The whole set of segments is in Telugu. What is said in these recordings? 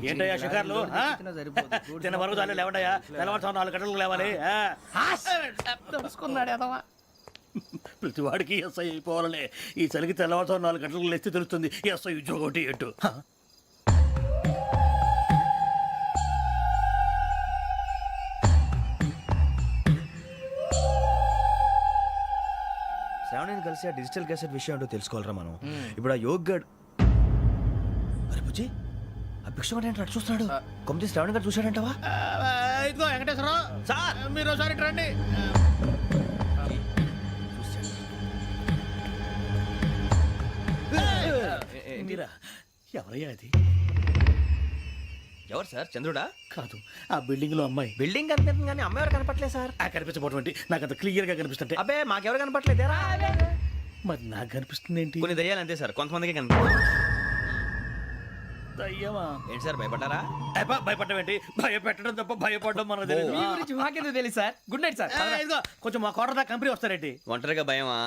ఏంటయ్యా షికార్లు తిన్న వరకు చాలు లేవండయ్యా తెల్లవారుతో 4 గంటలకు లేవాలి ప్రతి వాడికి ఎస్ఐ అయిపోవాలనే ఈ చలికి తెల్లవారుతో 4 గంటలకు లేస్తే తెలుస్తుంది ఎస్ఐ ఉద్యోగం ఒకటి ఎటు శ్రావణిని కలిసి ఆ డిజిటల్ క్యాసెట్ విషయం ఏంటో తెలుసుకోవాలరా మనం. ఇప్పుడు ఆ యోగ్ గడ్ అరే బుజ్జి ఆ భిక్షం ఏంటో అటు చూస్తున్నాడు. కొమ్మిది శ్రావణి గారు చూశాడంటవా? ఇదిగో వెంకటేశ్వరరావు సార్ మీరు ఒకసారి రండి. ఎవరయ్యా అది? ఎవరు సార్? చంద్రుడా? కాదు, ఆ బిల్డింగ్ లో అమ్మాయి. బిల్డింగ్ కనిపిస్తుంది కానీ అమ్మాయి ఎవరు కనపట్లేదు సార్. కనిపించబోటువంటి నాకు అంత క్లియర్ గా కనిపిస్తుంటే. అబ్బే మాకెవరు కనపట్లేదేరా? మరి నాకు కనిపిస్తుంది ఏంటి? కొన్ని దయ్యాలు అంతే సార్, కొంతమందికి కనిపిస్తుంది. దయ్యమా? ఏంటి సార్ భయపడ్డారా? భయపడడం ఏంటి? భయపెట్టడం తప్ప భయపడడం మనకు తెలియదు. మాకెందుకు తెలుసు సార్. Good night sir. ఇదిగో కొంచెం మా కోట దాకా కంపెనీ వస్తారేంటి? ఒంటరిగా భయమా?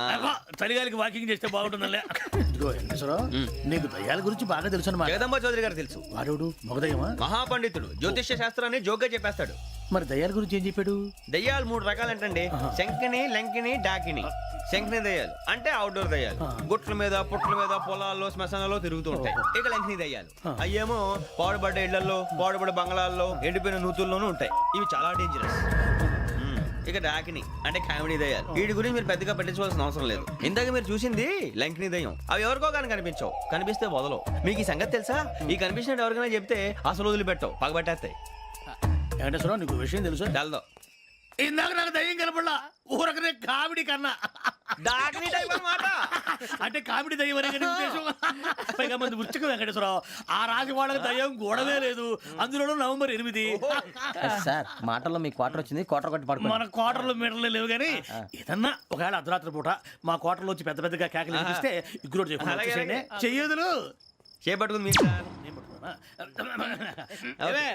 చలిగాలికి వాకింగ్ చేస్తే బాగుంటుందిలే. ఇదిగో వెంకటేశ్వరరావు, నీకు దయ్యాల గురించి బాగా తెలుసు అన్నమాట. జగదంబ చౌదరి గారు తెలుసు. వాడు మగదయ్యమా? మహాపండితుడు, జ్యోతిష్య శాస్త్రాన్ని జోగ్గా చెప్పేస్తాడు. మరి దయ్యాల గురించి ఏం చెప్పాడు? దయ్యాలు 3 రకాలంటండి. శంకిని, లంకిని, డాకిని. శంకిని దయ్యాలు అంటే అవుట్డోర్ దయ్యాలు, గుట్ల మీద పుట్ల మీద పొలాల్లో శ్మశానాల్లో తిరుగుతూ ఉంటాయి. ఇక లంకిని దయ్యాలు అయ్యేమో పాడుబడ్డ ఇళ్లలో, పాడుబడ్డ బంగ్లాల్లో, ఎండిపోయిన నూతుల్లోనూ ఉంటాయి. ఇవి చాలా డేంజరస్. ఇక డాకిని అంటే కామెడీ దయ్యాలు. వీటి గురించి మీరు పెద్దగా పట్టించుకోవాల్సిన అవసరం లేదు. ఇందాక మీరు చూసింది లంకిని దయ్యం. అవి ఎవరికో కానీ కనిపించవు, కనిపిస్తే వదలవు. మీకు ఈ సంగతి తెలుసా? ఈ కనిపించినట్టు ఎవరికైనా చెప్తే అసలు వదిలిపెట్టవు, పగబట్టేస్తాయి. వెంకటేశ్వరరావు, నీకు విషయం తెలుసు? తెలదో. ఇందాక నాకు దయ్యం కనపడలా, ఊరకనే కామెడీ కన్నా. డాకిని టైప్ అన్నమాట. అంటే కామెడీ దయ్యం అనే ఉద్దేశం. పైగా మంది ఉచ్చకం వెంకటేశ్వరరావు. ఆ రాజు వాళ్ళకి దయ్యం గొడవే లేదు. అందులోనూ నవంబర్ 8. సార్ మాటల్లో మీ క్వార్టర్ వచ్చింది, క్వార్టర్ కొట్టి పడుకో. మన క్వార్టర్లో మీటర్లు లేవు కానీ ఏదన్నా ఒకవేళ అర్ధరాత్రి పూట మా క్వార్టర్లో వచ్చి పెద్ద పెద్దగా కేకలు వినిపిస్తే ఇగ్గురు చెయ్యదులు చేపట్టుకుంది మీరు సార్.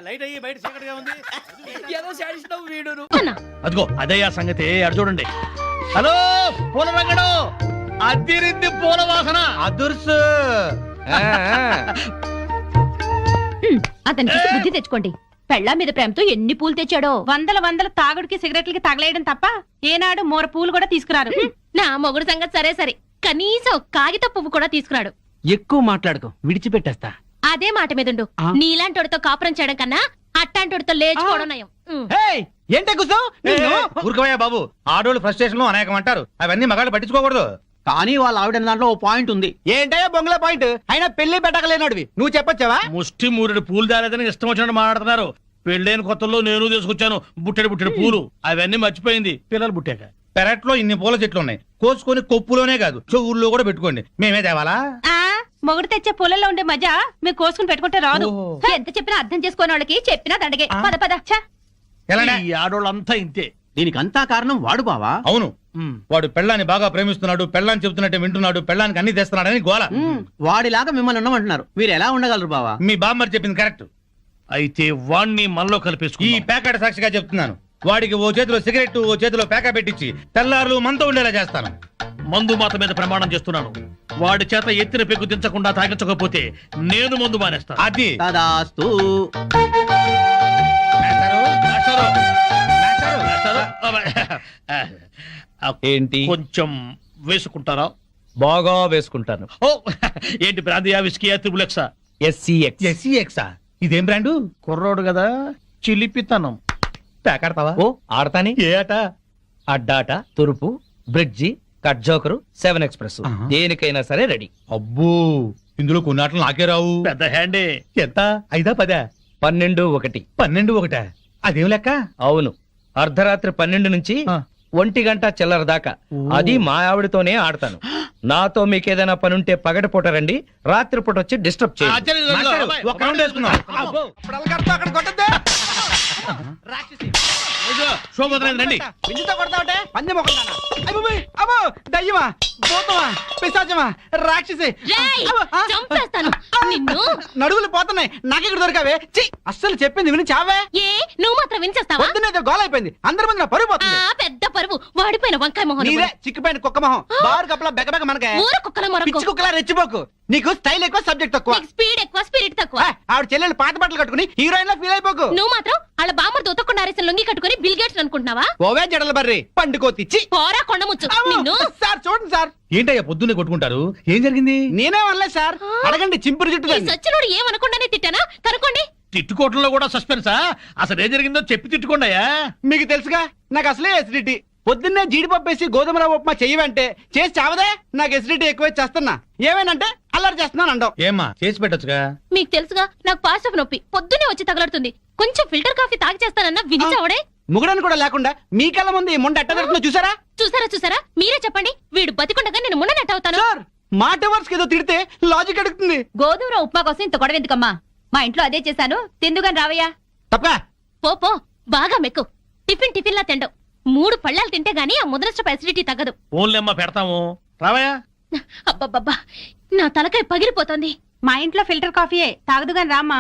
లైట్ అయ్యి బయట చీకటిగా ఉంది. ఏదో శాడిస్తావు వీడును. అదిగో అదయ్యా సంగతి. అడు చూడండి. హలో పూల రంగడు, అద్దిరింది పూల వాసన. అదుర్సు అతనికి బుద్ధి తెచ్చుకోండి. పెళ్ళా మీద ప్రేమతో ఎన్ని పూలు తెచ్చాడో. వందల తాగుడికి సిగరెట్లకి తగలేయడం తప్ప ఏనాడు మోర పూలు కూడా తీసుకురారు. నా మొగుడు సంగతి సరే సరే, కనీసం కాగిత పువ్వు కూడా తీసుకురాడు. ఎక్కువ మాట్లాడుకో, విడిచిపెట్టేస్తా. అదే మాట మీదుండు. నీలాంటోడితో కాపురం చేయడం కన్నా అట్టాంటోడితో లేచుకోవడం నయం. ఏంటే ఊరుకోవయ్యా బాబు. ఆడోళ్ళు ఫ్రస్ట్రేషన్ అనేకం అంటారు, అవన్నీ మగాళ్ళు పట్టించుకోకూడదు. కానీ వాళ్ళ ఆవిడ దాంట్లో ఓ పాయింట్ ఉంది. ఏంటయ్యా బొంగుల పాయింట్? అయినా పెళ్లి పెట్టకలేనోడివి నువ్వు చెప్పొచ్చావా? ముష్టి మూరెడు పూలు దాలేదని ఇష్టం వచ్చినట్టు మాట్లాడుతున్నారు. పెళ్ళైన కొత్తలో నేను తీసుకొచ్చాను బుట్టెడు పూలు. అవన్నీ మర్చిపోయింది పిల్లలు పుట్టాక. పెరట్లో ఇన్ని పూల చెట్లు ఉన్నాయి, కోసుకొని కొప్పులోనే కాదు చెవుల్లో కూడా పెట్టుకోండి. మేమే తేవాలా? మొగుడు తెచ్చే పొలంలో ఉండే మజా మీరు కోసుకుని పెట్టుకుంటే రాదు. ఎంత చెప్పినా అర్థం చేసుకోని వాళ్ళకి చెప్పినా దండగే. పద పద. ఈ ఆడోళ్ళంతా ఇంతే. దీనికి అంతా కారణం వాడు బావా. అవును, వాడు పెళ్ళాన్ని బాగా ప్రేమిస్తున్నాడు, పెళ్ళాన్ని చెబుతున్నట్టే వింటున్నాడు, పెళ్ళానికి అన్ని తెస్తున్నాడని గోల. వాడిలాగా మిమ్మల్ని ఉండమంటున్నారు. మీరు ఎలా ఉండగలరు బావా? మీ బామ్మర్ చెప్పింది కరెక్ట్. అయితే వాణ్ణి మనలో కలిపేసుకు. ఈ ప్యాకెట్ సాక్షిగా చెప్తున్నాను, వాడికి ఓ చేతిలో సిగరెట్, ఓ చేతిలో ప్యాకా పెట్టించి తెల్లారులు మనతో ఉండేలా చేస్తాను. మందు మాత మీద ప్రమాణం చేస్తున్నాను. వాడి చేత ఎత్తిన పెగ్గు దించకుండా తాగించకపోతే నేను మందు మానేస్తాను. అది తదాస్తు. ఏంటి కొంచెం వేసుకుంటారా? బాగా వేసుకుంటాను. ఓ ఏంటి బ్రాందియా, విస్కీయా, త్రిబులెక్సా? ఎస్సీఎక్సా? ఇదేం బ్రాండు? కుర్రోడు కదా, చిలిపితనం. ప్యాకెడతావా? ఓ ఆడతాని. ఏ ఆట? అడ్డాట, తురుపు, బ్రిడ్జి, కట్ జోకరు, 7 ఎక్స్ప్రెస్, దేనికైనా సరే రెడీ. అబ్బో, ఇందులో కొన్ని ఆటలు నాకే రావు. పెద్ద హ్యాండే. ఎంత? 5 10? 12 1. 12 1? అదేం లెక్క? అవును, అర్ధరాత్రి 12 నుంచి 1 గంట చిల్లర దాకా. అది మా ఆవిడతోనే ఆడతాను. నాతో మీకేదైనా పనుంటే పగటిపూట రండి, రాత్రిపూట వచ్చి డిస్టర్బ్ చేయండి. ఒక రౌండ్ వేసుకుందాం. రండి. దయ్యమా, భూతమా, పిశాచమా, రాక్షసి, నడువులు పోతున్నాయి. నాకెక్కడ దొరికావే? అస్సలు చెప్పింది విని చావే. నువ్వు మాత్రం వినిచేస్తావా? పొద్దునేదో గోల అయిపోయింది, అందరి ముందు నా పరుగు పోతుంది. పెద్ద పరువు వాడిపోయిన వంకాయ మొహం నీదే చిక్కిపోయిన కుక్క మొహం బారు కప్పలా బెకబెక మనకే ఊర కుక్కల మొరకు పిచ్చి కుక్కలా రెచ్చిపోకు నీకు స్టైల్ ఎక్కువ సబ్జెక్ట్ తక్కువ స్పీడ్ ఎక్కువ స్పిరిట్ తక్కువ ఆవిడ చెల్లెలు పాత బట్టలు కట్టుకుని హీరోయిన్ లా ఫీల్ అయిపోకు నువ్వు మాత్రం వాళ్ళ బామ్మర్ దొతకుండా అరేసిన లొంగి కట్టుకుని బిల్ గేట్స్ అనుకుంటున్నావా ఓవే జడల బర్రి పండుకోతిచ్చి పోరా కొండముచ్చు నిన్ను సార్ చూడండి సార్ ఏంటయ్యా పొద్దున్నే కొట్టుకుంటారు ఏం జరిగింది? నేనే అనలేదు సార్ అడగండి చింపురు ఈ చుట్టూ సచ్చినోడు ఏమనకుండానే తిట్టానా కనుకోండి తిట్టుకోవడంలో కూడా సస్పెన్సా? అసలు ఏం జరిగిందో చెప్పి తిట్టుకోండియా. మీకు తెలుసుగా నాకు అసలే ఎసిడిటీ పొద్దున్నే జీడిపప్పు వేసి గోధుమ రవ్వ ఉప్మా చెయ్యవంటే చేసి చావదే నాకు ఎసిడిటీ ఎక్కువ చేస్తున్నా ఏమేనంటే అల్లరి చేస్తున్నాను అంటావు ఏమ్మా చేసి పెట్టొచ్చుగా. మీకు తెలుసుగా నాకు పాస్ ఆఫ్ నొప్పి పొద్దునే వచ్చి తగలడుతుంది కొంచెం ఫిల్టర్ కాఫీ తాగి చేస్తానన్నా వినిచావడే ముగడని కూడా లేకుండా మీ కళ్ళ ముందు ఈ ముండ ఎట్ట దొరుకుతుందో చూసారా చూసారా మీరే చెప్పండి వీడు బతికుండగా నేను మున్న నెట్ అవుతాను సార్ మాట వర్స్ ఏదో తిడితే లాజిక్ అడుగుతుంది గోధుమ ఉప్మా కోసం ఇంత గొడవ ఎందుకమ్మా మా ఇంట్లో అదే చేశాను తిందుగాని రావయ్యా తప్ప పో బాగా మెక్కు టిఫిన్ లా తిండవు 3 పళ్ళాలు తింటే గానీ ఆ ముద్రస్ట ఫెసిలిటీ తగ్గదు ఓన్లేమ్మా పెడతాము రావయ్యా. అబ్బబ్బబ్బా నా తలకాయ పగిలిపోతుంది మా ఇంట్లో ఫిల్టర్ కాఫీయే తాగదుగాని రామ్మా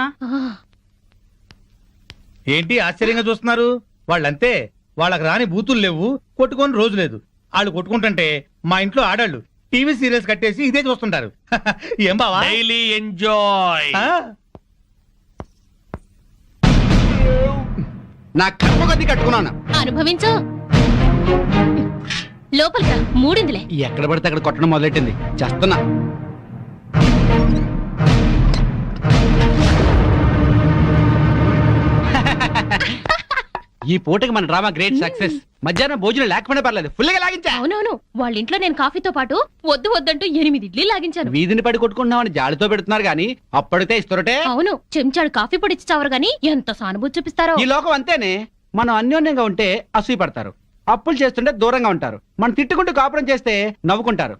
ఏంటి ఆశ్చర్యంగా చూస్తున్నారు? వాళ్ళంతే, వాళ్ళకి రాని బూతులు లేవు, కొట్టుకొని రోజు లేదు. వాళ్ళు కొట్టుకుంటుంటే మా ఇంట్లో ఆడాళ్ళు టీవీ సీరియల్స్ కట్టేసి ఇదే చూస్తుంటారు. ఏం బావా? Daily enjoy. ఆ? నా కర్మ కొద్ది కట్టుకున్నాను అనుభవించు లోపలికి మూడిందిలే ఎక్కడ పడితే అక్కడ కొట్టడం మొదలెట్టింది చేస్తున్నా ఈ పూటకి మన డ్రామా గ్రేట్ సక్సెస్ మధ్యాహ్నం భోజనం లేకపోయినా పర్లేదు ఫుల్ గా లాగించా అవునవును వాళ్ళ ఇంట్లో నేను కాఫీతో పాటు వద్దంటూ 8 ఇడ్లీ లాగించాను వీధిని పడి కొట్టుకుంటున్నామని జాలితో పెడుతున్నారు గానీ అప్పటితే ఇస్తురటే అవును చెంచాడు కాఫీ పొడి ఇచ్చి చావరు గాని ఎంత సానుభూతి చూపిస్తారో ఈ లోకం అంతేనే మనం అన్యోన్యంగా ఉంటే అసూయ పడతారు అప్పులు చేస్తుంటే దూరంగా ఉంటారు మనం తిట్టుకుంటూ కాపురం చేస్తే నవ్వుకుంటారు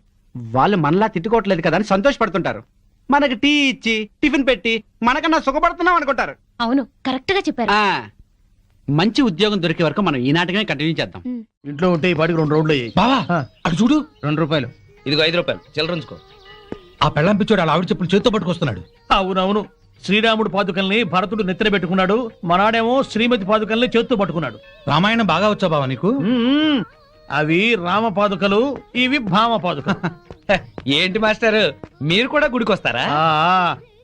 వాళ్ళు మనలా తిట్టుకోవట్లేదు కదా అని సంతోషపడుతుంటారు మనకి టీ ఇచ్చి టిఫిన్ పెట్టి మనకన్నా సుఖపడుతున్నాం అనుకుంటారు అవును కరెక్ట్ గా చెప్పారు ఆ మంచి ఉద్యోగం దొరికే వరకు మనం ఈ నాటకమే కంటిన్యూ చేద్దాం ఇంట్లో ఉంటే ఈ పాటికి 2 రౌండ్లు అయ్యాయి. బావా అటు చూడు. ₹2 ఇదిగో 5 రూపాయలు చిల్లరంచుకో. ఆ పెళ్ళం పిచ్చోడు అలా ఆవిడ చెప్పులు చేత్తో పట్టుకొస్తున్నాడు. అవునవును శ్రీరాముడు పాదుకల్ని భరతుడు నెత్తిన పెట్టుకున్నాడు, మనాడేమో శ్రీమతి పాదుకల్ని చేత్తో పట్టుకున్నాడు. రామాయణం బాగా వచ్చా బావా నీకు? అవి రామ పాదుకలు, ఇవి భామ పాదుకలు. ఏంటి మాస్టర్ మీరు కూడా గుడికి వస్తారా?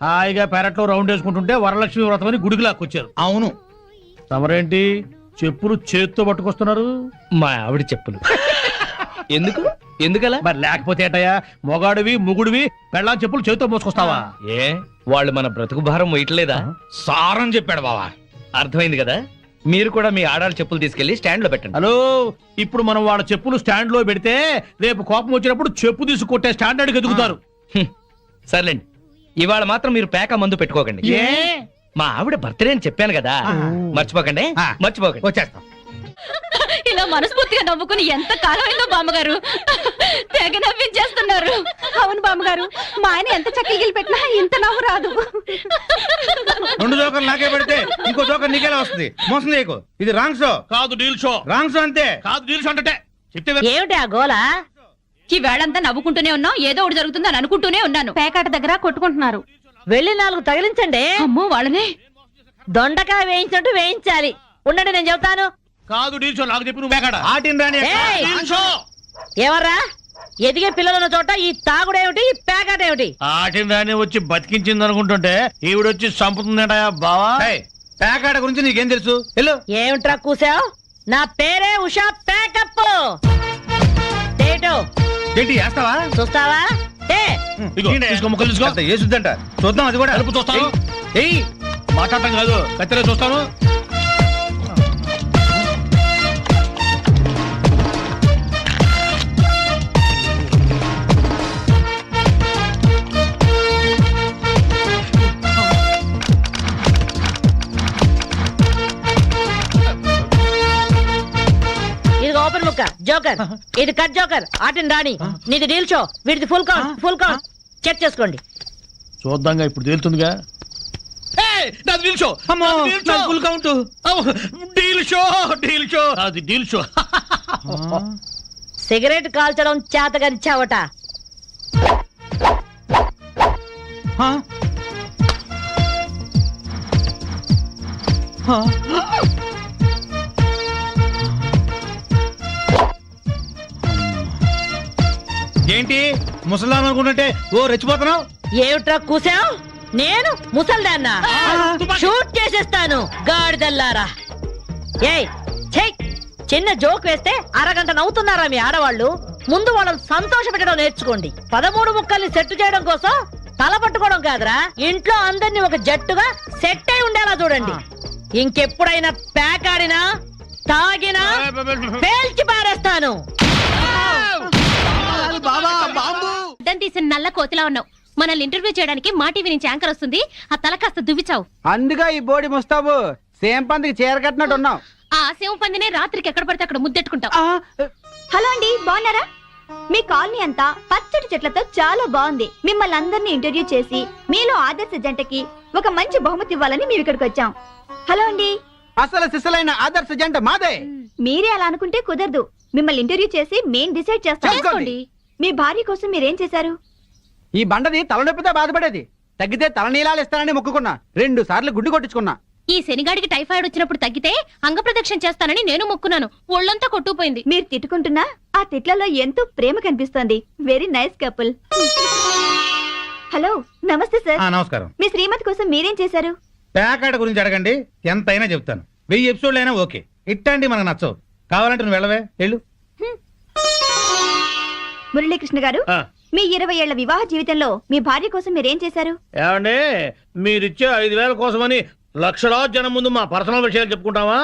హాయిగా పెరట్లో రౌండ్ వేసుకుంటుంటే వరలక్ష్మి వ్రతం అని గుడికి లాక్కొచ్చారు. అవును. తమరేంటి చెప్పులు చేత్తో పట్టుకొస్తున్నారు? మా ఆవిడ చెప్పులు. ఎందుకలా? మరి లేకపోతే ఏటయ్యా, మొగాడివి ముగుడివి పెళ్ళాం చెప్పులు చేత్తో మోసుకొస్తావా? ఏ వాళ్ళు మన బ్రతుకు భారం వేయట్లేదా? సారం చెప్పాడు బావా. అర్థమైంది కదా. మీరు కూడా మీ ఆడాళ్ళ చెప్పులు తీసుకెళ్లి స్టాండ్ లో పెట్టండి. హలో, ఇప్పుడు మనం వాళ్ళ చెప్పులు స్టాండ్ లో పెడితే రేపు కోపం వచ్చినప్పుడు చెప్పు తీసి కొట్టే స్టాండర్డ్ ఎదుగుతారు. సర్లేండి, ఇవాళ మాత్రం మీరు పేక మందు పెట్టుకోకండి. ఏ మా ఆవిడ బర్త్డే అని చెప్పాను కదా, మర్చిపోకండి. మర్చిపోకండి. వచ్చేస్తాం. ఇలా మనస్ఫూర్తిగా నవ్వుకుని ఎంత కాలమైందో బామ్మగారు తెగ నవ్వించేస్తున్నారు. అవును బామ్మగారు మా ఆయన ఎంత చక్కిలు పెట్టినా ఇంత నవ్వు రాదు 2 జోకర్లు నాకే పెడితే ఇంకో జోకర్ నీకేలా వస్తుంది? మోసం చేయకు. ఇది రాంగ్ షో. కాదు డీల్ షో. రాంగ్ షో అంతే. కాదు డీల్ షో అంటే చెప్తే ఏమిటి ఆ గోలా ఈ వేళంతా నవ్వుకుంటూనే ఉన్నాం, ఏదో ఒకటి జరుగుతుందని అనుకుంటూనే ఉన్నాను. పేకాట దగ్గర కొట్టుకుంటున్నారు వెళ్ళి 4 తగిలించండి. అమ్మో వాళ్ళనే దొండకాయ వేయించినట్టు వేయించాలి. ఉండండి నేను చెబుతాను. కాదు డీల్ షో, నాకు చెప్పి నువ్వు బేకాడ. ఆటిని రాని ఏయ్! Deal show. ఎవర్రా ఎదిగే పిల్లలున్న చోట ఈ తాగుడేమిటి, ఈ పేకాట ఏమిటి? ఆటిని రాని వచ్చి బతికించింది అనుకుంటుంటే ఈవిడొచ్చి చంపుతుందటయా బావా. ఏయ్, పేకాట గురించి నీకేం తెలుసు? వెళ్ళు. ఏమిట్రా కూసావు? నా పేరే ఉషా పేకప్. డేటో ఏంటి వేస్తావా? చూస్తావా? ఏ ఇదిగో, తీసుకో, ముక్కలు తీసుకో. అంత ఏసుద్దంట. చూద్దాం అది కూడా. కలుపు చూస్తాను. ఏయ్, మాట్లాడటం కాదు, కత్తెర చూస్తాను. ఇది ఓపెన్ ముక్క జోకర్, ఇది కట్ జోకర్. ఆటిని రాణి, నీది డీల్ షో, వీడిది full count. Full count check చేసుకోండి. చూద్దాంగా, ఇప్పుడు తేలుతుందిగా. నాది డీల్ షో. అమ్మో, నాది డీల్ షో. నాకు full count. Deal show, deal show. అది డీల్ షో. సిగరెట్ కాల్చడం చేతగాని చావట. ఆ? ఆ? ఏంటి ముసలాం అనుకుంటుంటే ఓ రెచ్చిపోతున్నావు? ఏమిట్రా కూసావు? నేను ముసల్దాన్నా? షూట్ చేసేస్తాను గాడిదల్లారా. ఏయ్ ఛై, చిన్న జోక్ వేస్తే అరగంట నవ్వుతున్నారా మీ ఆడవాళ్ళు? ముందు వాళ్ళని సంతోష పెట్టడం నేర్చుకోండి. 13 ముక్కల్ని సెట్ చేయడం కోసం తల పట్టుకోవడం కాదురా, ఇంట్లో అందరినీ ఒక జట్టుగా సెట్ అయి ఉండేలా చూడండి. ఇంకెప్పుడైనా ప్యాక్ ఆడినా తాగినా పేల్చి పారేస్తాను. అడ్డం తీసిన నల్ల కోతిలా ఉన్నావు. మనల్ని ఇంటర్వ్యూ చేయడానికి మా టీవీ నుంచి యాంకర్ వస్తుంది. ఆ తల కాస్త దువ్విచావు. అందుగా ఈ బోడి ముస్తాబు సేమ్ పందికి చీర కట్టినట్టు ఉన్నావు. ఆ శివ పందినే రాత్రికి ఎక్కడ పడితే అక్కడ ముద్దెట్టుకుంటావు. హలో అండి, బాగున్నారా? మీ కాలనీ అంతా పచ్చటి చెట్లతో చాలా బాగుంది. మిమ్మల్ని అందరినీ ఇంటర్వ్యూ చేసి మీలో ఆదర్శ జంటకి ఒక మంచి బహుమతి ఇవ్వాలని మేము ఇక్కడికి వచ్చాం. హలో అండి. అసలు సిసలైన ఆదర్శ జంట మాదే. మీరే అలా అనుకుంటే కుదరదు. మిమ్మల్ని ఇంటర్వ్యూ చేసి మేం డిసైడ్ చేస్తాం. చేసుకోండి. మీ భార్య కోసం మీరేం చేశారు? ఈ బండది తలనొప్పితో బాధపడేది. తగ్గితే తలనీలాలు ఇస్తానని మొక్కుకున్నా. 2 సార్లు గుడ్డు కొట్టించుకున్నా. ఈ శనిగాడికి టైఫాయిడ్ వచ్చినప్పుడు తగ్గితే అంగప్రదక్షిణ చేస్తానని నేను మొక్కున్నాను. ఒళ్ళంతా కొట్టుకుపోయింది. మీరు తిట్టుకుంటున్నా ఆ తిట్లలో ఎంతో ప్రేమ కనిపిస్తోంది. Very nice couple. హలో, నమస్తే సార్. నమస్కారం. మీ శ్రీమతి కోసం మీరేం చేశారు? ప్యాకాట గురించి అడగండి, ఎంతైనా చెప్తాను. 1000 ఎపిసోడ్లు అయినా ఓకే. ఇట్టండి మనకు నచ్చవు. కావాలంటే నువ్వు వెళ్ళవే, వెళ్ళు. మురళీకృష్ణ గారు, ఆ. మీ 20 ఏళ్ల వివాహ జీవితంలో మీ భార్య కోసం మీరేం చేశారు? ఏమండి, మీరిచ్చే 5,000 కోసమని లక్షలాది జనం ముందు మా పర్సనల్ విషయాలు చెప్పుకుంటావా?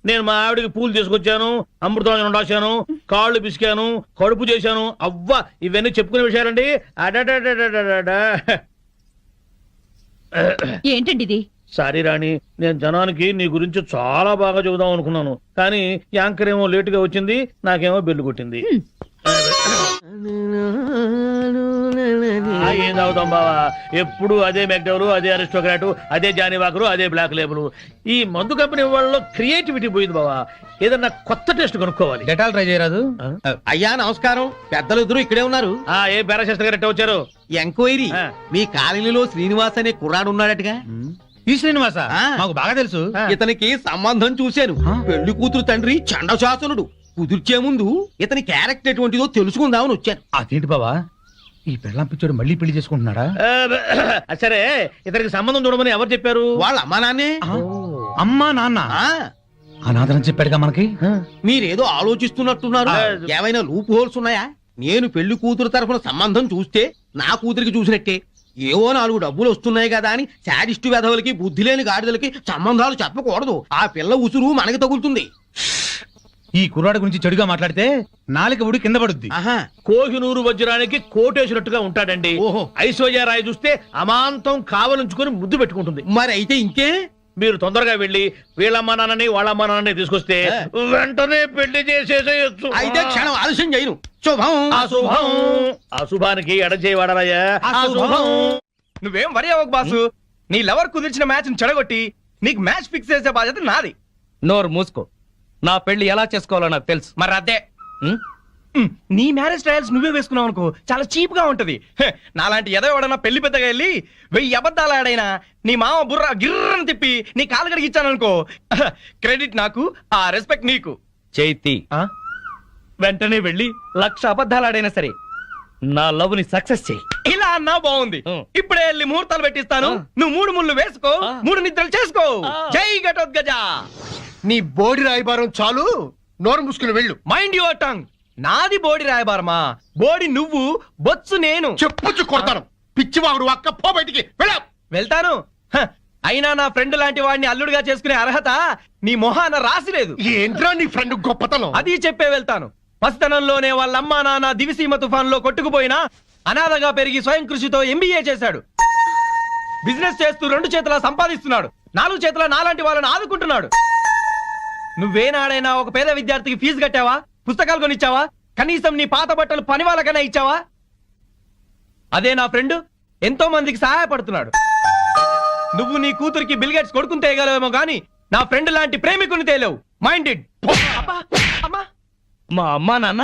నేను మా ఆవిడికి పూలు తీసుకొచ్చాను, అమృతం రాశాను, కాళ్ళు పిసికాను, కడుపు చేశాను. అవ్వా, ఇవన్నీ చెప్పుకునే విషయాలండి. అడడడడడడడా. ఏంటండి ఇది? సారీ రాణి, నేను జనానికి నీ గురించి చాలా బాగా చెబుదాం అనుకున్నాను, కానీ యాంకర్ ఏమో లేటుగా వచ్చింది, నాకేమో బెల్లు కొట్టింది. ఏం తాగుతాం బావా? ఎప్పుడు అదే మెక్డవరు, అదే అరిస్టోక్రాటు, అదే జానీవాకరు, అదే బ్లాక్ లేబుల్. ఈ మందు కంపెనీ వాళ్ళలో క్రియేటివిటీ పోయింది బావా. ఏదన్నా కొత్త టెస్ట్ కనుక్కోవాలి. డెటాల్ ట్రై చేయరాదు? అయ్యా నమస్కారం. పెద్దలు ఇద్దరు ఇక్కడే ఉన్నారు. ఏ పారాశాస్త్రి గారు ఎట్ట వచ్చారు? ఎంక్వైరీ, ఆ. మీ కాలనీలో శ్రీనివాస్ అనే కుర్రాడు ఉన్నాడటగా. ఈ శ్రీనివాస ఆ. మాకు బాగా తెలుసు. ఇతనికి సంబంధం చూశాను. పెళ్లి కూతురు తండ్రి చండశాసనుడు. కుదిర్చే ముందు ఇతని క్యారెక్టర్ ఎటువంటిదో తెలుసుకుందామని వచ్చాను. అదేంటి బావా, ఈ పెళ్ళాం పిచ్చోడు మళ్ళీ పెళ్లి చేసుకుంటున్నాడా? సరే, ఇతనికి సంబంధం చూడమని ఎవరు చెప్పారు? వాళ్ళ అమ్మా నాన్నే. అమ్మా నాన్న ఆ, అనాథరం చెప్పాడుగా మనకి. మీరేదో ఆలోచిస్తున్నట్టున్నారు. ఏమైనా లూప్ హోల్స్ ఉన్నాయా? నేను పెళ్లి కూతురు తరఫున సంబంధం చూస్తే నా కూతురికి చూసినట్టే. ఏవో 4 డబ్బులు వస్తున్నాయి కదా అని శాడిస్టు వెధవులకి, బుద్ధి లేని గాడిదలకి సంబంధాలు చెప్పకూడదు. ఆ పిల్ల ఉసురు మనకి తగులుతుంది. ఈ కుర్రాడు గురించి చెడుగా మాట్లాడితే నాలుక ఉడి కింద పడుద్ది. ఆహా, కోహినూరు వజ్రానికి కోటేసినట్టుగా ఉంటాడండి. ఓహో. ఐశ్వర్యరాయ్ చూస్తే అమాంతం కావలించుకొని ముద్దు పెట్టుకుంటుంది. మరి అయితే ఇంకే. మీరు తొందరగా వెళ్ళి వీళ్ళమ్మ నాన్నని వాళ్ళమ్మ నాన్నని తీసుకొస్తే వెంటనే పెళ్లి చేసేసేయచ్చు. అయితే క్షణం ఆలస్యం చేయను. శుభం. అశుభం. అశుభానికి ఎడచేయవాడరయ్యా. అశుభం. నువ్వేం వరి అవ్వకు బాసు. నీ లవర్ కుదిర్చిన మ్యాచ్ చెడగొట్టి నీకు మ్యాచ్ ఫిక్స్ చేసే బాధ్యత నాది. నోరు మూసుకో. నా పెళ్లి ఎలా చేసుకోవాలో నాకు తెలుసు. మరి అదే నీ మ్యారేజ్ ట్రయల్స్ నువ్వే వేసుకున్నావు అనుకో, చాలా చీప్ గా ఉంటది. నాలాంటి ఎదో ఎవడన్నా పెళ్లి పెద్దగా వెళ్ళి 1000 అబద్ధాలు ఆడైనా నీ మామ బుర్ర గిర్రని తిప్పి నీ కాలు కడిగిచ్చాను అనుకో, క్రెడిట్ నాకు, ఆ రెస్పెక్ట్ నీకు. చైతి, వెంటనే వెళ్ళి 1,00,000 అబద్ధాలు ఆడైనా సరే నా లవ్ ని సక్సెస్ చేయి. ఇలా అన్నా బాగుంది. ఇప్పుడే వెళ్ళి ముహూర్తాలు పెట్టిస్తాను. నువ్వు 3 ముళ్ళు వేసుకో, 3 నిద్రలు చేసుకో. జై ఘటోత్కజ. నీ బోడి రాయబారం చాలు, నోరు మూసుకుని వెళ్ళు. Mind your tongue. నాది బోడి రాయబారమా? బోడి నువ్వు, బొత్సు నేను. చెప్పుచ్చు కొడతాను. పిచ్చివాడు అక్క, పో బయటికి వెళ్ళా. వెళ్తాను. అయినా నా ఫ్రెండ్ లాంటి వాడిని అల్లుడిగా చేసుకునే అర్హత నీ మొహాన రాసిలేదు. ఏంట్రా నీ ఫ్రెండ్ గొప్పతనం? అది చెప్పే వెళ్తాను. పసితనంలోనే వాళ్ళ అమ్మా నాన్న దివిసీమ తుఫాన్ లో కొట్టుకుపోయినా అనాథగా పెరిగి స్వయం కృషితో MBA చేశాడు. బిజినెస్ చేస్తూ 2 చేతులా సంపాదిస్తున్నాడు. 4 చేతుల నాలాంటి వాళ్ళని ఆదుకుంటున్నాడు. నువ్వేనాడైనా ఒక పేద విద్యార్థికి ఫీజు కట్టావా? పుస్తకాలు కొనిచ్చావా? కనీసం నీ పాత బట్టలు పని వాళ్ళకైనా ఇచ్చావా? అదే నా ఫ్రెండ్ ఎంతో మందికి సహాయపడుతున్నాడు. నువ్వు నీ కూతురికి బిల్గేట్స్ కొడుకుని తేయగలవేమో గానీ నా ఫ్రెండ్ లాంటి ప్రేమికుని తేలేవు. మైండెడ్. మా అమ్మా నాన్న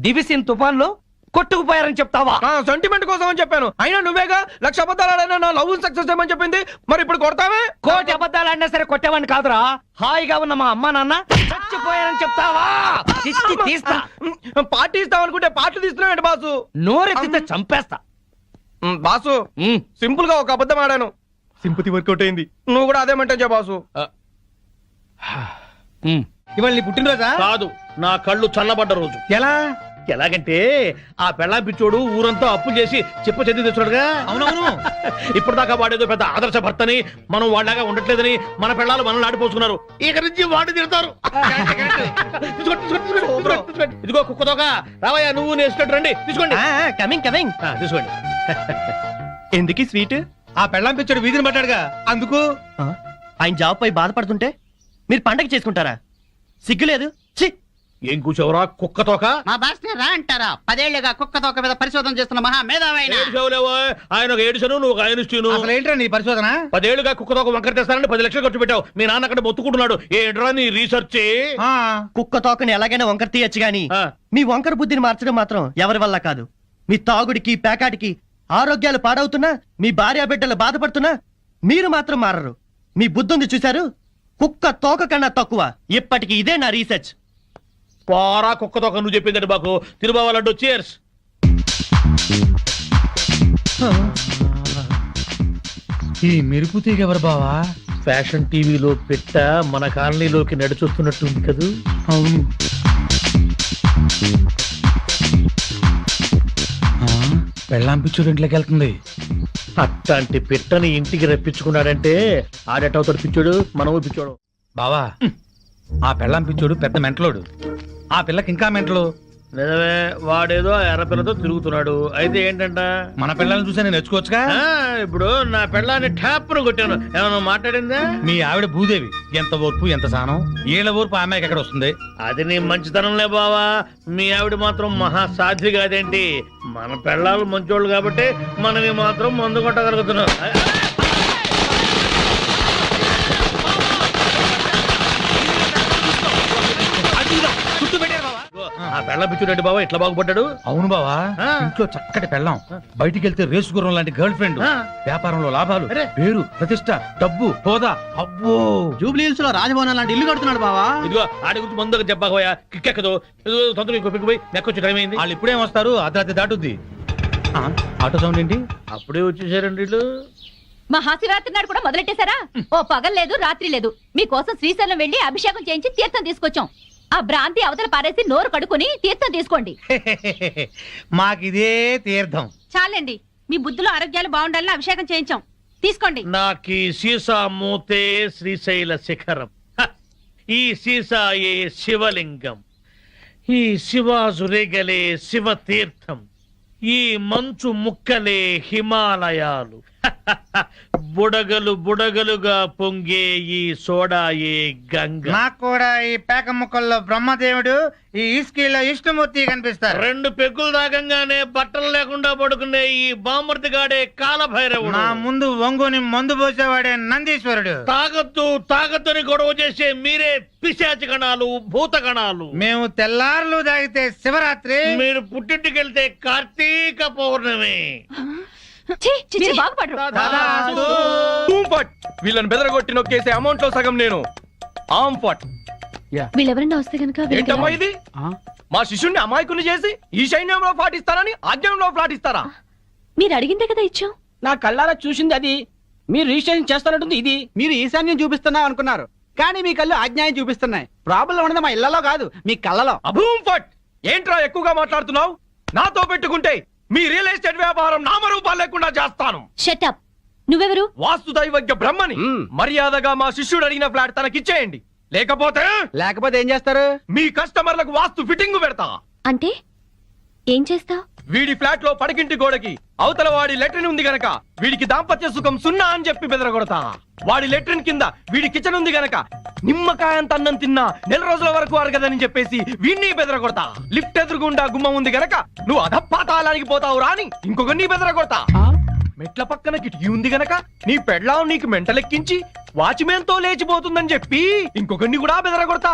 దివిసిన్ తుఫాన్ లో కొట్టుకుపోయారని చెప్తావా? సెంటిమెంట్ కోసం అని చెప్పాను. అయినా నువ్వేగా 1,00,000 అబద్ధాలు ఆడైనా నా లవ్ సక్సెస్ ఏమని చెప్పింది. మరి ఇప్పుడు కొడతావే? కోటి అబద్ధాలు అన్నా సరే కొట్టేవాడిని కాదురా. హాయిగా ఉన్న మా అమ్మ నాన్న చచ్చిపోయారని చెప్తావా? చిచ్చి తీస్తా. పార్టీ ఇస్తావనుకుంటే పార్టీ తీస్తున్నావు బాసు. నోరెత్తితే చంపేస్తా. బాసు సింపుల్ గా ఒక అబద్ధం ఆడాను, సింపతి వర్కౌట్ అయింది. నువ్వు కూడా అదేమంటే బాసు. ఇవాళ నీ పుట్టినరోజా? కాదు, నా కళ్ళు చల్లబడ్డ రోజు. ఎలా? ఎలాగంటే ఆ పెళ్ళాం పిచ్చోడు ఊరంతా అప్పులు చేసి చెప్ప చెంది తెచ్చాడుగా. అవునవును. ఇప్పటిదాకా వాడేదో పెద్ద ఆదర్శ భర్తని, మనం వాళ్ళగా ఉండట్లేదని మన పెళ్ళాలు మనల్ని ఆడిపోసుకున్నారు. ఇక నుంచి వాడి తిడతారు. ఇదిగో కుక్కతోక, రావయ్యా నువ్వు నేర్చుకుంటూ రండి. తీసుకోండి. Coming coming. తీసుకోండి. ఎందుకు స్వీట్? ఆ పెళ్ళాం పిచ్చాడు వీధిని పట్టాడుగా, అందుకు. ఆయన జాబ్ పై బాధపడుతుంటే మీరు పండగ చేసుకుంటారా? సిగ్గులేదు. ఛీ! ఏం కూర్చోవరా కుక్కతోక? మా బాస్ రా అంటారా? 10 ఏళ్లుగా కుక్క తోక మీద పరిశోధన చేస్తున్న మహా మేధావైన ఏడుచావులేవో, ఆయన ఒక ఏడుచను, నువ్వు ఒక ఆయనిస్తూను. అసలు ఏంట్రా నీ పరిశోధన? 10 ఏళ్ళుగా కుక్కతోక వంకర తెస్తానని 10 లక్షలు ఖర్చు పెట్టావు. మీ నాన్న అక్కడ మొత్తుకుంటున్నాడు. ఏంట్రా నీ రీసెర్చ్? ఆ, కుక్క తోకని ఎలాగైనా వంకర తీయచ్చు గాని మీ వంకర బుద్ధిని మార్చడం మాత్రం ఎవరి వల్ల కాదు. మీ తాగుడికి పేకాటికి ఆరోగ్యాలు పాడవుతున్నా, మీ భార్య బిడ్డలు బాధపడుతున్నా మీరు మాత్రం మారరు. మీ బుద్ధుంది చూశారు? కుక్క తోక కన్నా తక్కువ. ఇప్పటికి ఇదే నా రీసెర్చ్. పోరా కుక్కతోక, నువ్వు చెప్పిందండి బాకు. తిరుబావాలంటూ చేర్స్. ఈ మెరుపు తీగ ఎవరు బావా? ఫ్యాషన్ టీవీలో పెట్ట మన కాలనీలోకి నడిచొస్తున్నట్టుంది కదూ. అవును. పెళ్ళాం పిచ్చుడు ఇంట్లోకి వెళ్తుంది. అట్లాంటి పిట్టని ఇంటికి రప్పించుకున్నాడంటే ఆడేటవుతాడు పిచ్చోడు, మనము పిచ్చోడు. బావా, ఆ పెళ్ళాం పిచ్చోడు పెద్ద మెంటలోడు. ఆ పిల్లకి ఇంకా మెంటలు. నిజమే, వాడేదో ఆ ఎర్రపిల్లతో తిరుగుతున్నాడు. అయితే ఏంటంట, మన పిల్లల్ని చూసా నేను నేర్చుకోవచ్చుగా. ఇప్పుడు నా పెళ్ళాన్ని ట్యాప్ను కొట్టాను. ఏమన్నా మాట్లాడిందా? మీ ఆవిడ భూదేవి, ఎంత ఓర్పు ఎంత సానం. ఏళ్ళ ఓర్పు ఆమెకి ఎక్కడ వస్తుంది? అది నీ మంచితనంలే బావా. మీ ఆవిడ మాత్రం మహాసాధ్వి కాదేంటి? మన పెళ్ళాలు మంచోళ్ళు కాబట్టి మనని మాత్రం మందు కొట్టగలుగుతున్నాం. ఆ పెళ్ళం పిచ్చుడండి బావా ఇట్లా బాగుపడ్డాడు. అవును బావా, ఆ. ఇంట్లో చక్కటి పెళ్ళాం, బయటికి వెళ్తే రేసు గుర్రం లాంటి గర్ల్ ఫ్రెండ్, ఆ. వ్యాపారంలో లాభాలు, అరే. పేరు ప్రతిష్ట, డబ్బు హోదా. అబ్బో, జూబ్లీ హిల్స్ లో రాజభవనం లాంటి ఇల్లు కడుతున్నాడు బావా. ఇదిగో ఆడి గురించి ముందుగా చెప్పకపోయా కిక్కెక్కదు. తొందరగా ఇంకో పిక్కు పోయి నెక్కొచ్చి టైం అయింది. వాళ్ళు ఇప్పుడేం వస్తారు? అర్ధరాత్రి దాటుద్ది. ఆ, ఆటో సౌండ్ ఏంటి? అప్పుడే వచ్చేసారండి వీళ్ళు. మహాశివరాత్రి నాడు కూడా మొదలెట్టేశారా? ఓ పగలు లేదు రాత్రి లేదు. మీకోసం శ్రీశైలం వెళ్లి అభిషేకం చేయించి తీర్థం తీసుకొచ్చాం. ఆ భ్రాంతి అవతల పారేసి నోరు కడుకొని తీర్థం తీసుకోండి. మాకిదే తీర్థం. చాలండి, మీ బుద్ధులు ఆరోగ్యాలు బాగుండాలని అభిషేకం చేయించాం. తీసుకోండి. నాకీ సీసా మూతే శ్రీశైల శిఖరం, హ! ఈ సీసాయే శివలింగం, ఈ శివాజురేగలే శివ తీర్థం, ఈ మంచు ముక్కలే హిమాలయాలు, బుడగలు బుడగలుగా పొంగే ఈ సోడాయే గంగ. నాకు కూడా ఈ పేక ముక్కల్లో బ్రహ్మదేవుడు, ఈ ఇస్కీలో విష్ణుమూర్తి కనిపిస్తారు. 2 పెగ్గులు దాగంగానే బట్టలు లేకుండా పడుకునే ఈ బామర్తిగాడే కాలభైరవుడు. నా ముందు వంగుని మందు పోసేవాడే నందీశ్వరుడు. తాగద్దని గొడవ చేసే మీరే పిశాచి గణాలు, భూత గణాలు. మేము తెల్లారులు తాగితే శివరాత్రి, మీరు పుట్టింటికి వెళ్తే కార్తీక పౌర్ణమి. మీరు బాగుపడరు. ధూంఫట్! వీళ్ళని బెదరగొట్టి నొక్కేసే అమౌంట్ లో సగం నేను. ఆంఫట్! వీళ్ళెవరన్నా వస్తే కనుక ఏంటమ్మా ఇది? మా శిష్యుణ్ణి అమాయకుని చేసి ఈ సైన్యంలో పాటిస్తారని ఆజ్ఞంలో పాటిస్తారా? మీరు అడిగిందే కదా ఇచ్చాం. నా కళ్ళారా చూసింది అది. మీరు రిజిస్ట్రేషన్ చేస్తానంటుంది ఇది. మీరు ఈశాన్యం చూపిస్తున్నావు అనుకున్నారు, కానీ మీ కళ్ళు అజ్ఞాయం చూపిస్తున్నాయి. ప్రాబ్లం ఉన్నది మా ఇళ్లలో కాదు, మీ కళ్ళలో. అభూంఫట్! ఏంట్రా ఎక్కువగా మాట్లాడుతున్నావు? నాతో పెట్టుకుంటే మీ రియల్ ఎస్టేట్ వ్యాపారం నామరూపాలు లేకుండా చేస్తాను. షటప్. నువ్వెవరు? వాస్తు దైవజ్ఞ బ్రహ్మని. మర్యాదగా మా శిష్యుడు అడిగిన ఫ్లాట్ తనకిచ్చేయండి, లేకపోతే ఏం చేస్తారు? మీ కస్టమర్లకు వాస్తు ఫిట్టింగ్ పెడతా. అంటే ఏం చేస్తావ్? వీడి ఫ్లాట్ లో పడకింటి గోడకి అవతల వాడి లెట్రిన్ ఉంది గనక వీడికి దాంపత్య సుఖం 0 అని చెప్పి బెదరగొడతా. వాడి లెట్రిన్ కింద వీడి కిచెన్ ఉంది గనక నిమ్మకాయంత అన్నం తిన్నా 4 రోజుల వరకు అరగదని చెప్పేసి వీడిని బెదరగొడతా. లిఫ్ట్ ఎదురుగుండా గుమ్మం ఉంది గనక నువ్వు అధపాతాళానికి పోతావు రాని ఇంకొకరిని బెదరగొడతా. మెట్ల పక్కన కిటికీ ఉంది గనక నీ పెళ్ళాం నీకు మెంటలెక్కించి వాచ్మెన్ తో లేచిపోతుందని చెప్పి ఇంకొకరిని కూడా బెదరగొడతా.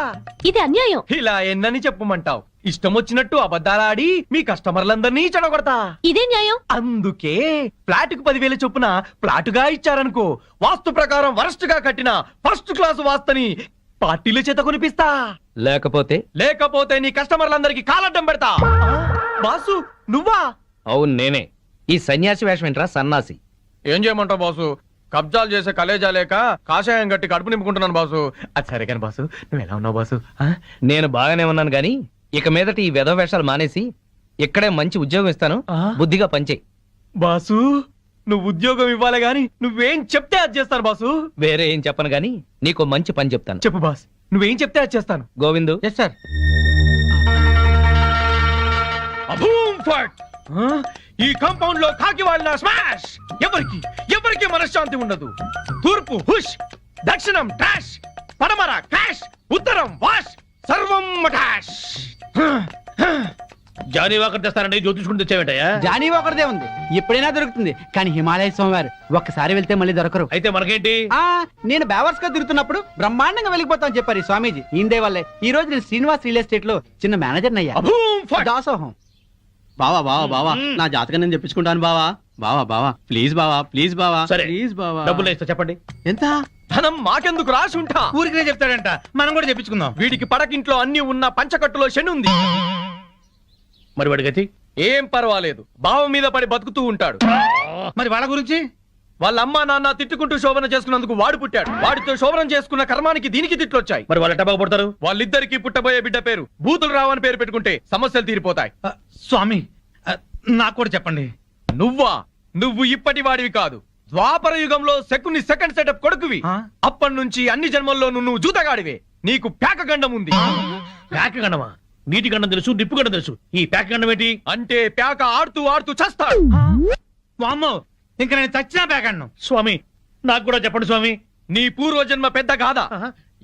ఇది అన్యాయం. ఇలా ఎన్నని చెప్పమంటావు? ఇష్టం వచ్చినట్టు అబద్ధాలాడి మీ కస్టమర్లందరినీ చెడగొడతా. ఇదే న్యాయం. అందుకే ఫ్లాట్ కు 10,000 చొప్పున ఫ్లాటుగా ఇచ్చారనుకో, వాస్తు ప్రకారం వరస్ట్ గా కట్టిన ఫస్ట్ క్లాస్ వాస్తుని పార్టీల చేత కొనిపిస్తా. లేకపోతే నీ కస్టమర్లందరికీ కాలడ్డం పెడతా. బాసు నువ్వా? అవును నేనే. ఈ సన్యాసి వేషం ఏంట్రా సన్నాసి? ఏం చేయమంటావు బాసు? కబ్జాలు చేసే కలేజా లేక కాషాయం గట్టి కడుపు నింపుకుంటున్నాను బాసు. అది సరే కానీ బాసు, నువ్వు ఎలా ఉన్నావు బాసు? నేను బాగానే ఉన్నాను గాని ఇక మీదట ఈ వెధవ వేషాలు మానేసి ఇక్కడే మంచి ఉద్యోగం ఇస్తాను, బుద్ధిగా పనిచేయి. బాసు నువ్వు ఉద్యోగం ఇవ్వాలి గాని నువ్వేం చెప్తే అది చేస్తాను బాసు. వేరే ఏం చెప్పను గాని నీకు మంచి పని చెప్తాను. చెప్పు బాస్, నువ్వేం చెప్తే అది చేస్తాను. గోవిందు. Yes sir. ఈ కాంపౌండ్ లో కాకి వాళ్ళ స్మాష్. ఎవరికి మనశ్శాంతి ఉండదు. తూర్పు హుష్, దక్షిణం ట్రాష్, పడమర క్రాష్, ఉత్తరం వాష్, సర్వం మటాష్. జానీ వాకర్ తెస్తానండి, జ్యోతిష్కుని తెచ్చావేంటయ్యా? జానీ ఒకరిదే ఉంది, ఎప్పుడైనా దొరుకుతుంది. కానీ హిమాలయ స్వామివారు ఒక్కసారి వెళ్తే మళ్ళీ దొరకరు. అయితే మనకేంటి? నేను బేవర్స్ గా తిరుగుతున్నప్పుడు బ్రహ్మాండంగా వెళ్ళిపోతాను చెప్పారు ఈ స్వామీజీ. ఇందే వల్లే ఈ రోజు నేను శ్రీనివాస్ రియల్ ఎస్టేట్ లో చిన్న మేనేజర్ అయ్యా. దాసోహం. బావా నా జాతకం నేను చెప్పించుకుంటాను బావా. బావా ప్లీజ్ బావా. సరే, ప్లీజ్ బావా. డబ్బులు ఇస్తా, చెప్పండి ఎంత? ధనం మాకెందుకు రాసి ఉంటా. ఊరికే చెప్తాడంట, మనం కూడా చెప్పించుకుందాం. వీడికి పడకింట్లో అన్ని ఉన్న పంచకట్టులో శని ఉంది. మరి వాడి గతి? ఏం పర్వాలేదు, బావ మీద పడి బతుకుతూ ఉంటాడు. మరి వాళ్ళ గురించి? వాళ్ళ అమ్మా నాన్న తిట్టుకుంటూ శోభన చేసుకున్నందుకు వాడు పుట్టాడు. వాడితో శోభనం చేసుకున్న కర్మానికి దీనికి తిట్లొచ్చాయి. మరి వాళ్ళు ఎట్ట బాగుపడతారు? వాళ్ళిద్దరికి పుట్టబోయే బిడ్డ పేరు బూతులు రావని పేరు పెట్టుకుంటే సమస్యలు తీరిపోతాయి. స్వామి నాకు కూడా చెప్పండి. నువ్వు ఇప్పటి వాడివి కాదు, ద్వాపర యుగంలో శకుని సెకండ్ సెటప్ కొడుకువి. అప్పటి నుంచి అన్ని జన్మల్లోనూ నువ్వు జూతగాడివే. నీకు పేక గండం ఉంది. ప్యాక గండమా? నీటి గండం తెలుసు, నిప్పు గండం తెలుసు, ఈ ప్యాక గండం ఏంటి? అంటే పేక ఆడుతూ చస్తాడు. వామ్మో, ఇంకా నేను చచ్చినా పేకన్ను. స్వామి నాకు కూడా చెప్పండి స్వామి. నీ పూర్వజన్మ పెద్ద గాథ.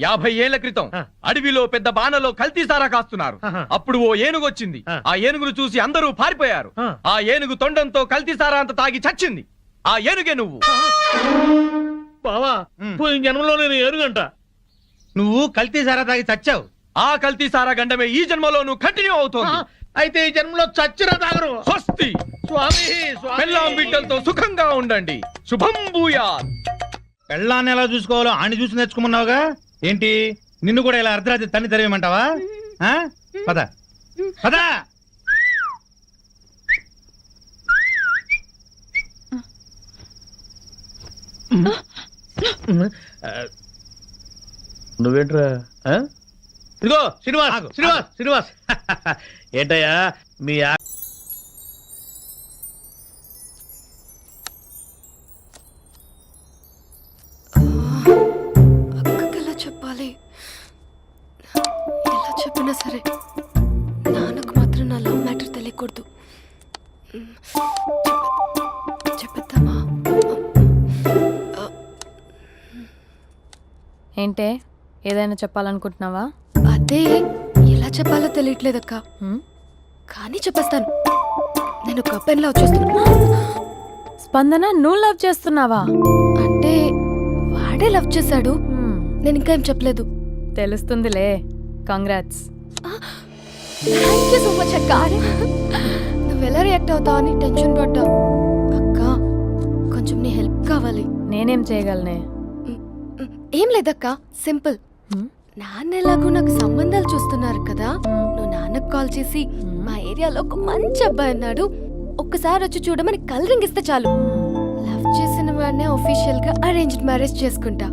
50 ఏళ్ల క్రితం అడవిలో పెద్ద బాణలో కల్తీసారా కాస్తున్నారు. అప్పుడు ఓ ఏనుగు వచ్చింది. ఆ ఏనుగును చూసి అందరూ పారిపోయారు. ఆ ఏనుగు తొండంతో కల్తీసారా అంత తాగి చచ్చింది. ఆ ఏనుగే నువ్వు. బావా, పోయిన జన్మలో నేను ఏనుగంట. నువ్వు కల్తీ సారా తాగి చచ్చావు. ఆ కల్తీసారా గండమే ఈ జన్మలో నువ్వు కంటిన్యూ అవుతోంది. అయితే ఈ జన్మలో చచ్చినా తాగరు. స్వస్తి. స్వామి పెళ్ళాం బిడ్డలతో సుఖంగా ఉండండి. శుభం భూయాత్. పెళ్ళాన్ని ఎలా చూసుకోవాలో ఆని చూసి నేర్చుకోమన్నావుగా. ఏంటి నిన్ను కూడా ఇలా అర్ధరాత్రి తన్ని తరివేమంటావా? పద పద. నువ్వేంట్రా? ఇదిగో శ్రీనివాస్ ఏంటయ్యా మీ అక్కకి ఎలా చెప్పాలి? ఎలా చెప్పినా సరే నాన్నకు మాత్రం నా లవ్ మ్యాటర్ తెలియకూడదు. చెప్పేద్దామా? ఏంటే ఏదైనా చెప్పాలనుకుంటున్నావా? అదే ఎలా చెప్పాలో తెలియట్లేదక్క. కానీ చెప్పేస్తాను. నేను ఒక అబ్బాయిని లవ్ చేస్తున్నా. స్పందన, నువ్వు లవ్ చేస్తున్నావా? అంటే వాడే లవ్ చేశాడు. నేను ఇంకా ఏం చెప్పలేదు. తెలుస్తుందిలే. Congrats. Thank you so much అక్క. నువ్వు ఎలా రియాక్ట్ అవుతావు అని టెన్షన్ పడ్డా. అక్క కొంచెం నీ హెల్ప్ కావాలి. నేనేం చేయగలనే? ఏం లేదక్క, సింపుల్. నాన్న ఎలాగో నాకు సంబంధాలు చూస్తున్నారు కదా, నువ్వు నాన్నకు కాల్ చేసి మా ఏరియాలో ఒక మంచి అబ్బాయి అన్నాడు, ఒక్కసారి వచ్చి చూడమని కలరింగ్ ఇస్తే చాలు. లవ్ చేసిన వాడినే ఒఫీషియల్ గా అరేంజ్డ్ మ్యారేజ్ చేసుకుంటా.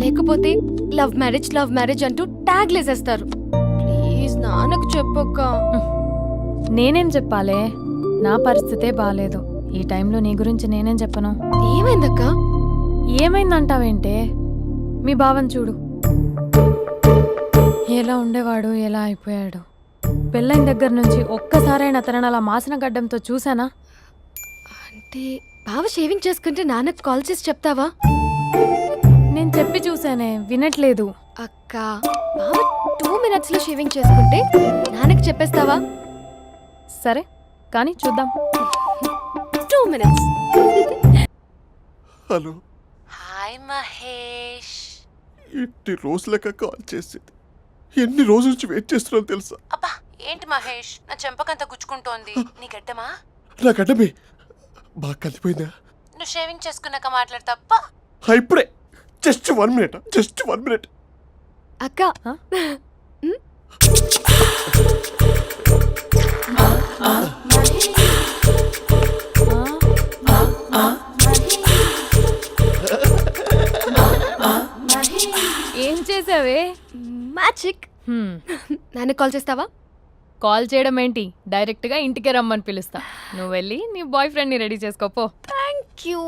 లేకపోతే లవ్ మ్యారేజ్ అంటూ ట్యాగ్ లేసేస్తారు. ప్లీజ్ నాన్నకు చెప్పక్క. నేనేం చెప్పాలే? నా పరిస్థితే బాలేదు. ఈ టైంలో నీ గురించి నేనేం చెప్పను. ఏమైందక్క? ఏమైందంటావేంటే? మీ భావం చూడు, ఎలా ఉండేవాడు, ఎలా అయిపోయాడు. పెళ్ళైన దగ్గర నుంచి ఒక్కసారైనా తనని అలా మాసిన గడ్డంతో చూసానా? అంటే బావ షేవింగ్ చేసుకుంటే నాన్నకు కాల్ చేసి చెప్తావా? నేను చెప్పి చూసానే, వినట్లేదు. అక్క బావ 2 minutes లో షేవింగ్ చేసుకుంటే నాన్నకి చెప్పేస్తావా? సరే కానీ చూద్దాం. 2 minutes. హలో. హాయ్ మహేష్. ఇన్ని రోజులక కాల్ చేసేది. ఎన్ని రోజుల నుంచి వెయిట్ చేస్తున్నాను తెలుసా? అబ్బా ఏంటి మహేష్, నా చెంపకంత గుచ్చుకుంటోంది. నీ గడ్డమా? నా గడ్డమే బాగా కలిపోయిందా? నువ్వు షేవింగ్ చేసుకున్నాక మాట్లాడు తప్ప. ఇప్పుడే జస్ట్ 1 మినిట్, జస్ట్ 1 మినిట్. అక్క ఏం చేసావే? మ్యాజిక్. నాన్న కాల్ చేస్తావా? కాల్ చేయడం ఏంటి, డైరెక్ట్ గా ఇంటికే రమ్మని పిలుస్తా. నువ్వు వెళ్ళి నీ బాయ్ ఫ్రెండ్ ని రెడీ చేసుకోపో. Thank you.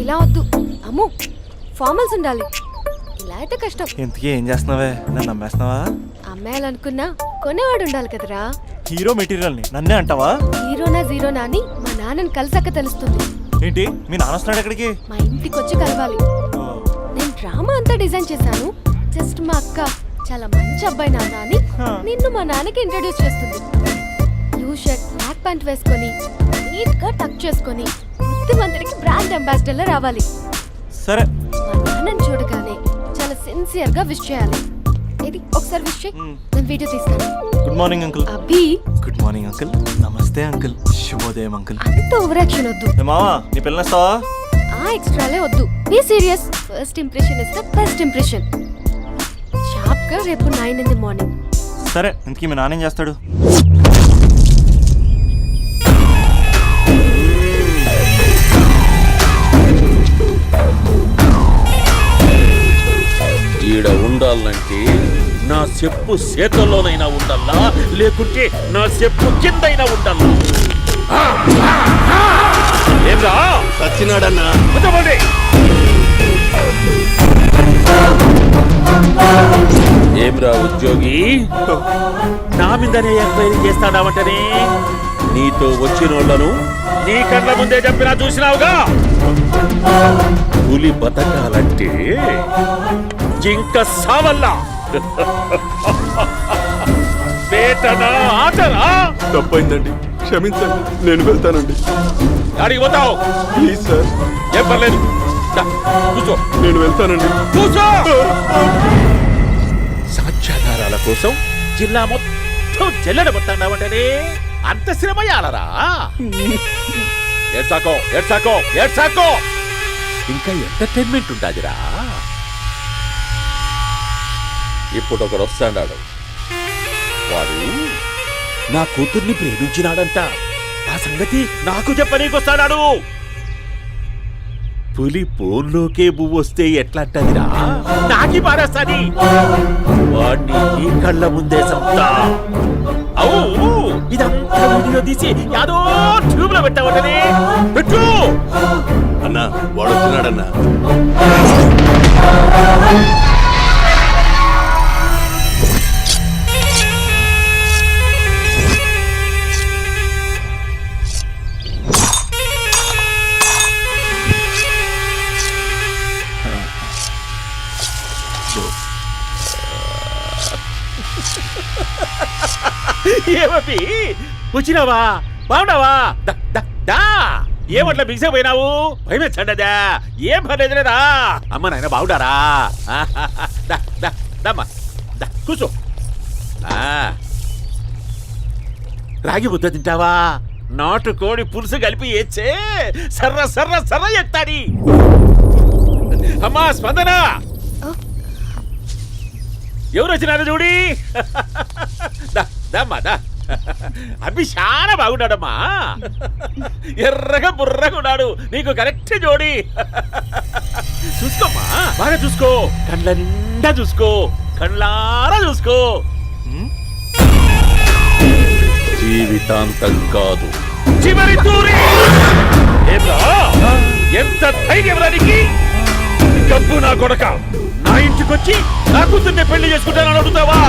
ఇలా వద్దు అమ్ము, ఫార్మల్స్ ఉండాలి. ఇలా అయితే కష్టం. ఇంతకీ ఏం చేస్తున్నావే? నన్ను నమ్మేస్తున్నావా? అమ్మాయాలనుకున్నా కొనేవాడు ఉండాలి కదరా. హీరో మెటీరియల్ ని నన్నే అంటావా? హీరోనా జీరోనా అని మా నాన్నని కలిసాక తెలుస్తుంది. ఏంటి మీ నాన్న వస్తున్నాడు ఎక్కడికి? మా ఇంటికి వచ్చి కలవాలి. నేను డ్రామా అంతా డిజైన్ చేశాను. జస్ట్ మా అక్క చాలా మంచి అబ్బాయి నాన్న అని నిన్ను మా నాన్నకి ఇంట్రడ్యూస్ చేస్తుంది. బ్లూ షర్ట్ బ్లాక్ ప్యాంట్ వేసుకొని నీట్ గా టక్ చేసుకొని బుద్ధిమంతుడికి బ్రాండ్ అంబాసిడర్ లా రావాలి. సరే. మా నాన్నని చూడగానే చాలా సిన్సియర్ గా విష్ చేయాలి. ఇది ఒకసారి విష్ చేయి, నేను వీడియో తీస్తాను. Good morning uncle. Abhi. Good morning uncle. నమస్తే అంకుల్. శుభోదయం అంకుల్. అంత ఓవర్ యాక్షన్ వద్దు. మావా నీ పిల్లనిస్తావా? ఆ ఎక్స్ట్రాలే వద్దు. Be serious. First impression is the best impression. Sharp గా రేపు 9 in the morning. సరే. ఇంతకీ మీ నాన్న ఏం చేస్తాడు? ఈడ ఉండాలంటే నా చెప్పు చేతల్లోనైనా ఉండాలా, లేకుంటే నా చెప్పు కిందైనా ఉండాలా. ఏమ్రా సచ్చినాడన్నా? ఏమ్రా ఉద్యోగి, నా మీదనే ఎంక్వైరీ చేస్తాడావంటనే? నీతో వచ్చినోళ్లను నీ కళ్ళ ముందే చెప్పినా చూసినావుగా. పులి బతకాలంటే జింక సావల్లా. వేటనా ఆటనా? తప్పైందండి, క్షమించండి. నేను వెళ్తానండి. అడిగి పోతావు? Please sir. ఏం పర్లేదు, కూర్చో. నేను వెళ్తానండి. కూర్చో. సాక్ష్యాధారాల కోసం జిల్లా మొత్తం చెల్లెడబడతాడావంటనే? అంత శ్రమయాలరా? ఏడ్సాకో ఏడ్సాకో ఏడ్సాకో. ఇంకా ఎంటర్టైన్మెంట్ ఉండాదిరా. ఇప్పుడు ఒకడు వస్తాడాడు. వాడు నా కూతుర్ని ప్రేమించినాడంట. ఆ సంగతి నాకు చెప్పనీకొస్తాడాడు. పులి పోన్లోకే పువ్వు వస్తే ఎట్లాంటదిరా? నాకి పారేస్తాది. వాడిని నీ కళ్ళ ముందే సంతా. అవు ఇదంతా వీడియో తీసి యాదో ట్యూబ్ లో పెట్టావటనే. పెట్టు అన్నా, వాడు వచ్చినాడన్నా. ఏమీ వచ్చినావా? బాగున్నావా? ఏమట్లా బిగిసే పోయినావు? భయమేచ్చండదా? ఏం పర్లేదులేదా? అమ్మ నాయన బాగుండారా? కూర్చో. రాగి ముద్ద తింటావా? నాటు కోడి పులుసు కలిపి ఏచ్చే సర్ర సర్ర సర్ర ఎత్తాడి. అమ్మా స్పందన, ఎవరు వచ్చినారు చూడి. అభి చాలా బాగున్నాడమ్మా. ఎర్రగా బుర్రగా ఉన్నాడు. నీకు కరెక్ట్ జోడి. చూసుకోమ్మా, బాగా చూసుకో. కండ్ల నిండా చూసుకో, కండ్లారా చూసుకో. జీవితాంతం కాదు, చివరి తూరి. ఎంత ధైర్యం రానికి? డబ్బు నా కొడక నా ఇంటికొచ్చి నా కూతుర్ని పెళ్లి చేసుకుంటానని అడుగుతావా?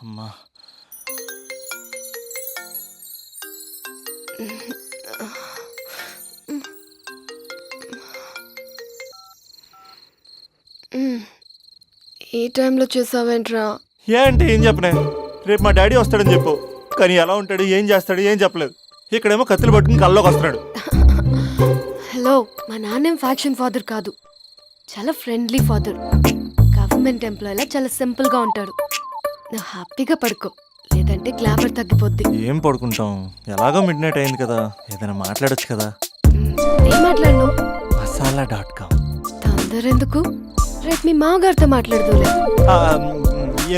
అమ్మా, ఈ టైంలో చేసావేంట్రా? ఏ అంటే ఏం చెప్పనే, రేపు మా డాడీ వస్తాడని చెప్పు. కానీ ఎలా ఉంటాడు, ఏం చేస్తాడు, ఏం చెప్పలేదు. ఇక్కడేమో కత్తులు పట్టుకుని కల్లోకి వస్తున్నాడు. హలో, మా నాన్నేం ఫ్యాక్షన్ ఫాదర్ కాదు, చాలా ఫ్రెండ్లీ ఫాదర్. గవర్నమెంట్ ఎంప్లాయీలా చాలా సింపుల్ గా ఉంటాడు. నువ్వు హ్యాపీగా పడుకో, లేదంటే గ్లామర్ తగ్గిపోద్ది. ఏం పడుకుంటాం, ఎలాగో మిడ్ నైట్ అయింది కదా, ఏదైనా మాట్లాడొచ్చు కదా. ఏం మాట్లాడను? masala.com. తొందర ఎందుకు, రేపు మీ మామగారితో మాట్లాడదులే.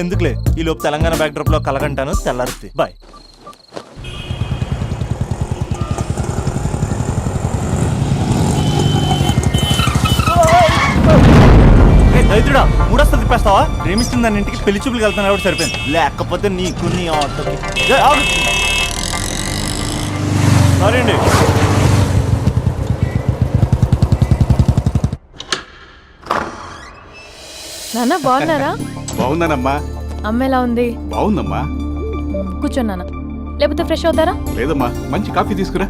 ఎందుకులే, ఈ లోపు తెలంగాణ బ్యాక్డ్రాప్ లో కలగంటాను, తెల్లారుతుంది. బాయ్. దైత్రుడా, మూడొస్తా తిప్పేస్తావా? ప్రేమిస్తుంది దాని ఇంటికి పెళ్లి చూపులు వెళ్తాను కాబట్టి సరిపోయింది, లేకపోతే నీకు నీ ఆటోకి. సారీ అండి. నాన్న బాగున్నారా? బాగున్నానమ్మా. అమ్మ ఎలా ఉంది? బాగుందమ్మా. కూర్చోండి నాన్న, లేకపోతే ఫ్రెష్ అవుతారా? లేదమ్మా, మంచి కాఫీ తీసుకురా.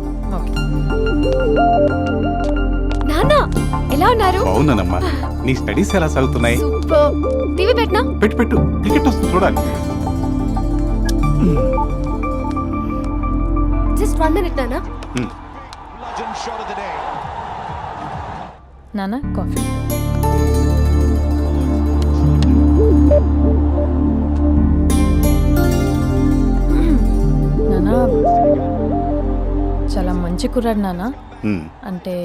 నాన్న ఎలా ఉన్నారు? బాగున్నానమ్మా. నీ స్టడీస్ ఎలా సాగుతున్నాయి? సూపర్. టీవీ పెట్టనా? పెట్టు, టికెట్ వస్తుంది చూడాలి. జస్ట్ 1 minute నాన్న. నాన్న కాఫీ. నాన్న చాలా మంచి కుర్రాడు నాన్న. అంటే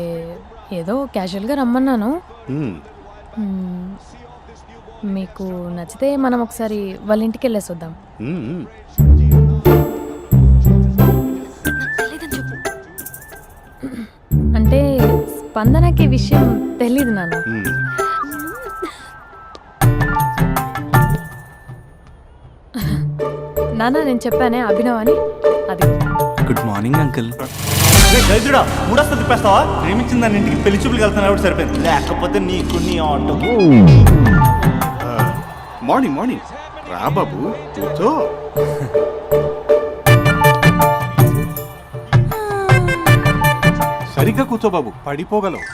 ఏదో క్యాజువల్గా రమ్మన్నాను. మీకు నచ్చితే మనం ఒకసారి వాళ్ళ ఇంటికి వెళ్ళేసి వద్దాం. అంటే స్పందనకి విషయం తెలీదు నాన్న. నాన్న నేను చెప్పానే అభినవ్ అని, అది. Good morning uncle. దైత్రుడా, మూడొస్తా తిప్పేస్తావా? ప్రేమించింది దాని ఇంటికి పెళ్లి చూపులు వెళ్తాను కాబట్టి సరిపోయింది, లేకపోతే నీకు నీ ఆటోకి. మార్నింగ్ రా బాబు, కూర్చో. సరిగ్గా కూర్చో బాబు, పడిపోగలవు.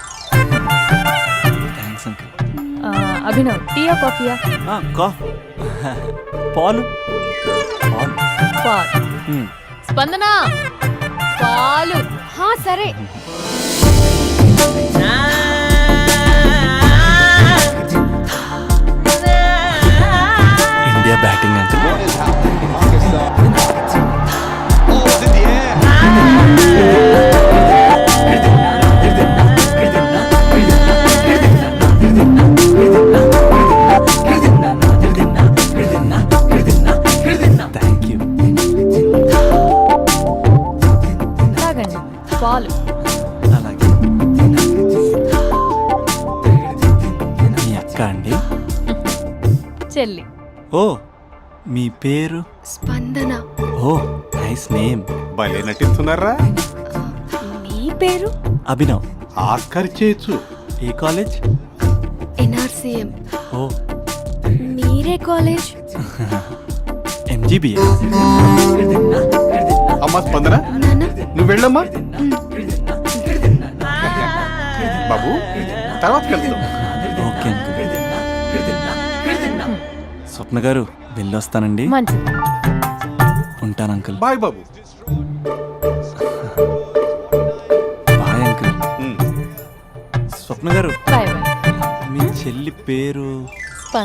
Thanks uncle. అభినవ్, టీయా కాఫీయా? పాలు. స్పందన పాలు. సరే. India batting uncle. తాగండి పాలు. అలాగే. మీ అక్క అండి? చెల్లి. ఓ, మీ పేరు? స్పందన. ఓ, నైస్ నేమ్. భలే నటిస్తున్నారా? మీ పేరు? అభినవ్. ఆస్కార్ చేయొచ్చు. ఏ కాలేజ్? NRCM. ఓ, మీరే కాలేజ్? MGBS. అమ్మా స్పందన, నువ్వు వెళ్ళమ్మా. బాబు, తర్వాత వెళ్తాం. Okay uncle. స్వప్న గారు, వెళ్ళొస్తానండి. మంచిది. ఉంటాను అంకుల్. బాయ్ బాబు. Bye uncle. స్వప్న గారు, బాయ్ బాయ్. మీ చెల్లి పేరు?